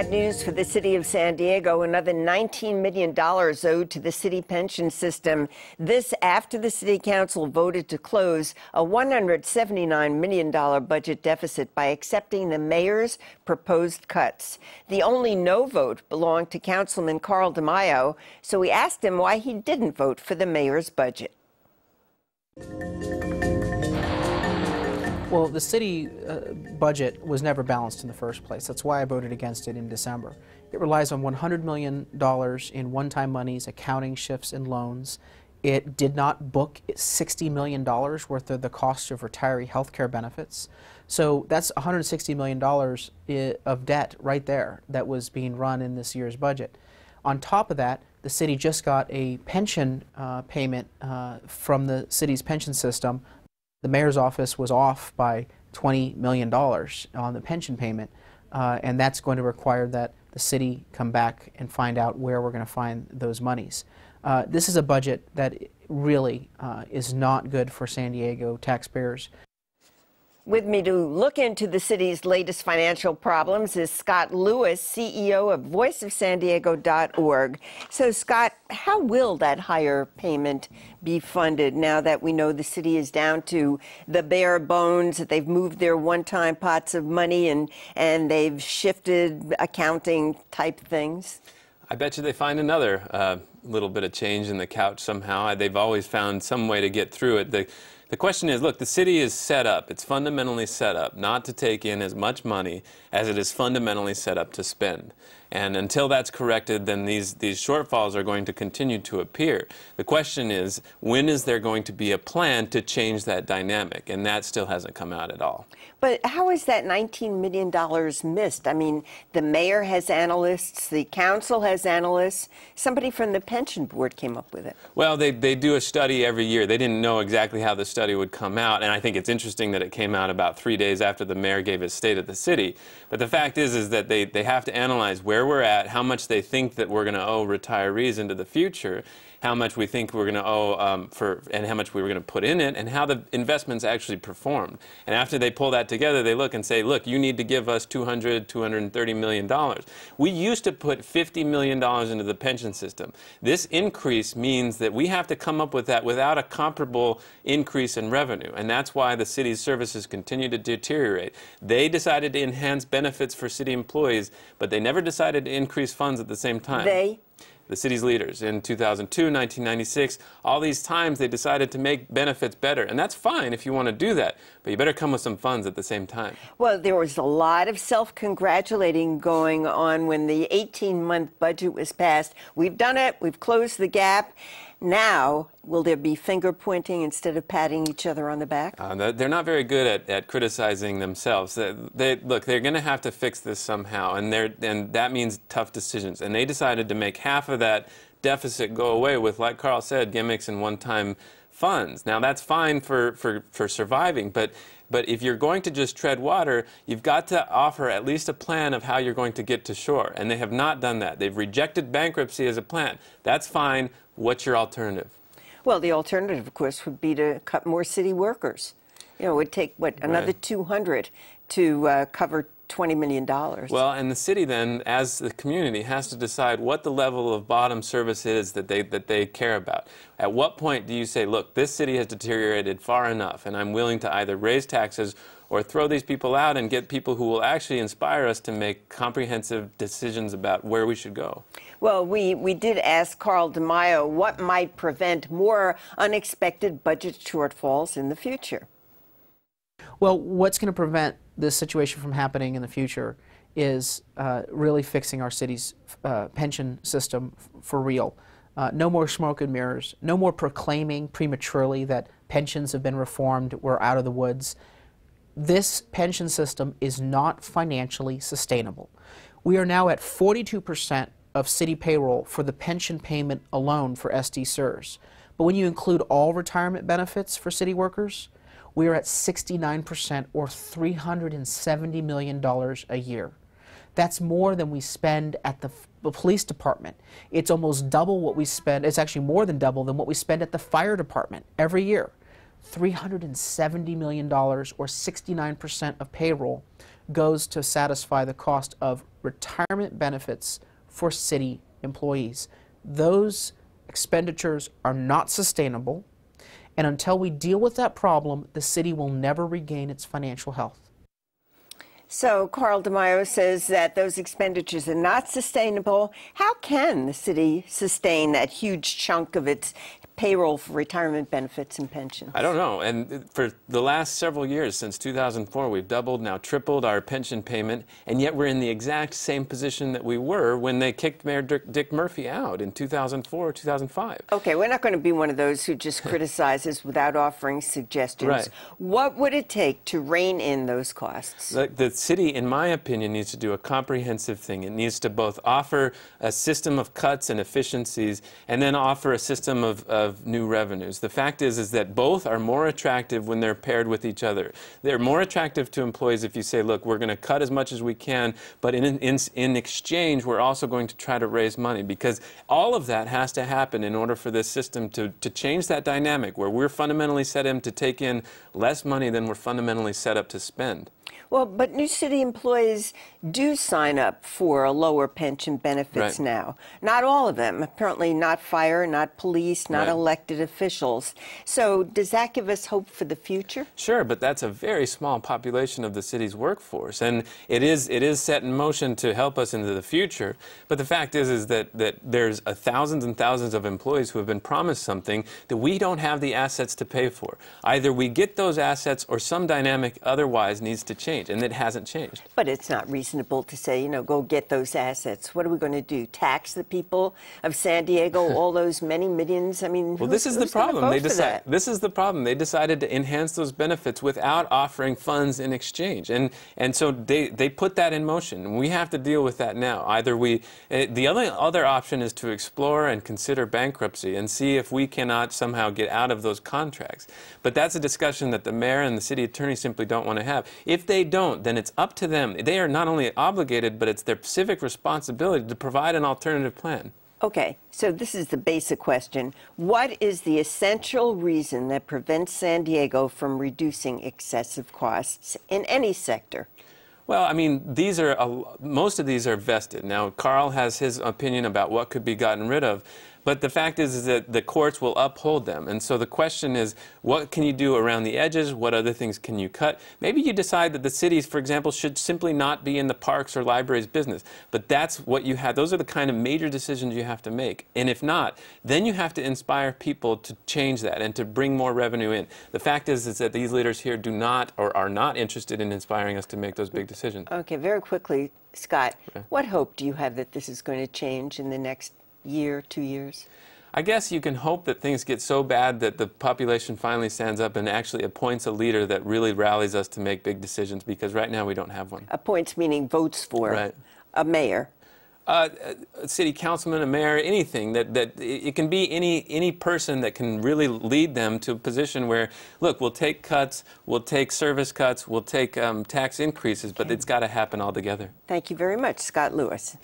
Bad news for the city of San Diego. Another $19 million owed to the city pension system. This after the city council voted to close a $179 million budget deficit by accepting the mayor's proposed cuts. The only no vote belonged to Councilman Carl DeMaio, so we asked him why he didn't vote for the mayor's budget. Well, the city budget was never balanced in the first place. That's why I voted against it in December. It relies on $100 million in one-time monies, accounting shifts, and loans. It did not book $60 million worth of the cost of retiree health care benefits. So that's $160 million of debt right there that was being run in this year's budget. On top of that, the city just got a pension payment from the city's pension system. The mayor's office was off by $20 million on the pension payment, and that's going to require that the city come back and find out where we're going to find those monies. This is a budget that really is not good for San Diego taxpayers. With me to look into the city's latest financial problems is Scott Lewis, CEO of voiceofsandiego.org. So, Scott, how will that higher payment be funded now that we know the city is down to the bare bones, that they've moved their one-time pots of money and they've shifted accounting type things? I bet you they find another little bit of change in the couch somehow. They've always found some way to get through it. The question is, look, the city is set up, it's fundamentally set up not to take in as much money as it is fundamentally set up to spend. And until that's corrected, then these shortfalls are going to continue to appear. The question is, when is there going to be a plan to change that dynamic? And that still hasn't come out at all. But how is that $19 million missed? I mean, the mayor has analysts, the council has analysts. Somebody from the pension board came up with it. Well, they do a study every year. They didn't know exactly how the study would come out, and I think it's interesting that it came out about 3 days after the mayor gave his state of the city. But the fact is that they have to analyze where we're at, how much they think that we're going to owe retirees into the future, how much we think we're going to owe and how much we were going to put in it, and how the investments actually performed. And after they pull that together, they look and say, look, you need to give us $230 million. We used to put $50 million into the pension system. This increase means that we have to come up with that without a comparable increase in revenue, and that's why the city's services continue to deteriorate. They decided to enhance benefits for city employees, but they never decided to increase funds at the same time. The city's leaders in 2002, 1996, all these times they decided to make benefits better. And that's fine if you want to do that, but you better come with some funds at the same time. Well, there was a lot of self-congratulating going on when the 18-month budget was passed. We've done it. We've closed the gap. Now, will there be finger-pointing instead of patting each other on the back? They're not very good at criticizing themselves. Look, they're going to have to fix this somehow, and that means tough decisions. And they decided to make half of that deficit go away with, like Carl said, gimmicks and one-time funds. Now, that's fine for surviving, but if you're going to just tread water, you've got to offer at least a plan of how you're going to get to shore. And they have not done that. They've rejected bankruptcy as a plan. That's fine. What's your alternative? Well, the alternative, of course, would be to cut more city workers. You know, it would take, another 200 to cover $20 million. Well, and the city then, as the community, has to decide what the level of bottom service is that they care about. At what point do you say, look, this city has deteriorated far enough, and I'm willing to either raise taxes or throw these people out and get people who will actually inspire us to make comprehensive decisions about where we should go? Well, we did ask Carl DeMaio what might prevent more unexpected budget shortfalls in the future. Well, what's going to prevent this situation from happening in the future is really fixing our city's pension system for real. No more smoke and mirrors. No more proclaiming prematurely that pensions have been reformed, we're out of the woods. This pension system is not financially sustainable. We are now at 42% of city payroll for the pension payment alone for SD-SERS. But when you include all retirement benefits for city workers, we are at 69%, or $370 million a year. That's more than we spend at the police department. It's almost double what we spend. It's actually more than double than what we spend at the fire department every year. $370 million, or 69% of payroll, goes to satisfy the cost of retirement benefits for city employees. Those expenditures are not sustainable, and until we deal with that problem, the city will never regain its financial health. So Carl DeMaio says that those expenditures are not sustainable. How can the city sustain that huge chunk of its payroll for retirement benefits and pensions? I don't know. And for the last several years, since 2004, we've doubled, now tripled our pension payment, and yet we're in the exact same position that we were when they kicked Mayor Dick Murphy out in 2004, 2005. Okay, we're not going to be one of those who just criticizes without offering suggestions. Right. What would it take to rein in those costs? The city, in my opinion, needs to do a comprehensive thing. It needs to both offer a system of cuts and efficiencies and then offer a system of new revenues. The fact is that both are more attractive when they're paired with each other. They're more attractive to employees if you say, look, we're going to cut as much as we can, but in exchange, we're also going to try to raise money, because all of that has to happen in order for this system to change that dynamic where we're fundamentally set up to take in less money than we're fundamentally set up to spend. Well, but new city employees do sign up for lower pension benefits now. Not all of them. Apparently not fire, not police, not elected officials. So does that give us hope for the future? Sure, but that's a very small population of the city's workforce, and it is set in motion to help us into the future. But the fact is that there's thousands and thousands of employees who have been promised something that we don't have the assets to pay for. Either we get those assets or some dynamic otherwise needs to change. And it hasn't changed. But it's not reasonable to say, go get those assets. What are we going to do? Tax the people of San Diego, all those many millions? I mean, well, this is the problem. This is the problem. They decided to enhance those benefits without offering funds in exchange, and so they put that in motion. We have to deal with that now. Either the other option is to explore and consider bankruptcy and see if we cannot somehow get out of those contracts. But that's a discussion that the mayor and the city attorney simply don't want to have. If they don't, then it's up to them. They are not only obligated, but it's their civic responsibility to provide an alternative plan. Okay, so this is the basic question. What is the essential reason that prevents San Diego from reducing excessive costs in any sector? Well, I mean, most of these are vested. Now, Carl has his opinion about what could be gotten rid of, but the fact is that the courts will uphold them. And so the question is, what can you do around the edges? What other things can you cut? Maybe you decide that the cities, for example, should simply not be in the parks or libraries business. But that's what you have. Those are the kind of major decisions you have to make. And if not, then you have to inspire people to change that and to bring more revenue in. The fact is that these leaders here do not or are not interested in inspiring us to make those big decisions. Okay, very quickly, Scott, what hope do you have that this is going to change in the next year, 2 years? I guess you can hope that things get so bad that the population finally stands up and actually appoints a leader that really rallies us to make big decisions, because right now we don't have one. Appoints meaning votes for a mayor. A city councilman, a mayor, anything that it can be any person that can really lead them to a position where, look, we'll take cuts, we'll take service cuts, we'll take tax increases, but it's got to happen all together. Thank you very much, Scott Lewis.